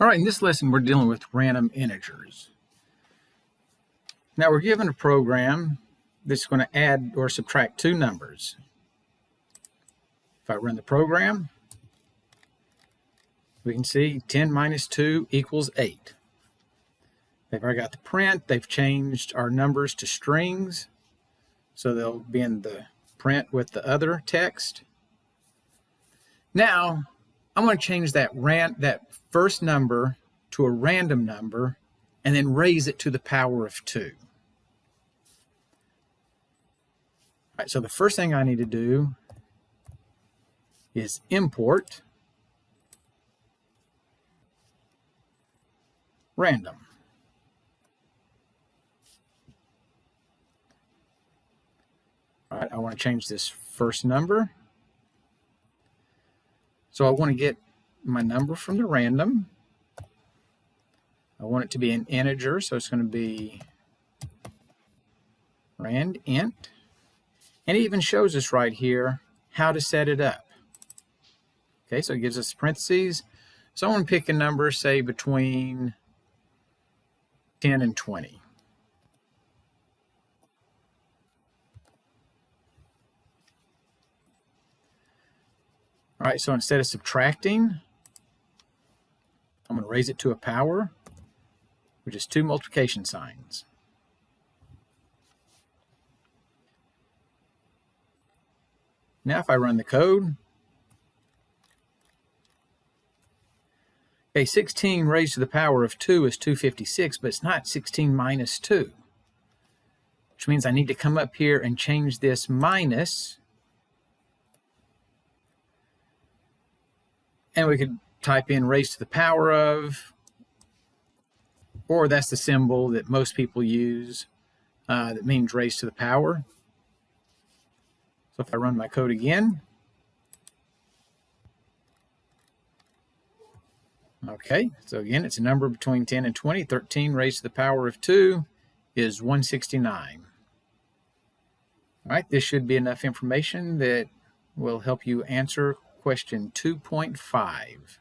All right, in this lesson, we're dealing with random integers. Now, we're given a program that's going to add or subtract two numbers. If I run the program, we can see 10 minus 2 equals 8. They've already got the print. They've changed our numbers to strings, so they'll be in the print with the other text. Now, I'm going to change that first number to a random number and then raise it to the power of 2. All right, so the first thing I need to do is import random. All right, I want to change this first number. So I want to get my number from the random. I want it to be an integer, so it's going to be rand int. And it even shows us right here how to set it up. Okay, so it gives us parentheses. So I want to pick a number, say, between 10 and 20. All right, so instead of subtracting, I'm going to raise it to a power, which is 2 multiplication signs. Now if I run the code, okay, 16 raised to the power of 2 is 256, but it's not 16 minus 2, which means I need to come up here and change this minus. And we could type in raised to the power of, or that's the symbol that most people use that means raised to the power. So if I run my code again, okay, so again, it's a number between 10 and 20. 13 raised to the power of 2 is 169. All right, this should be enough information that will help you answer question 2.5.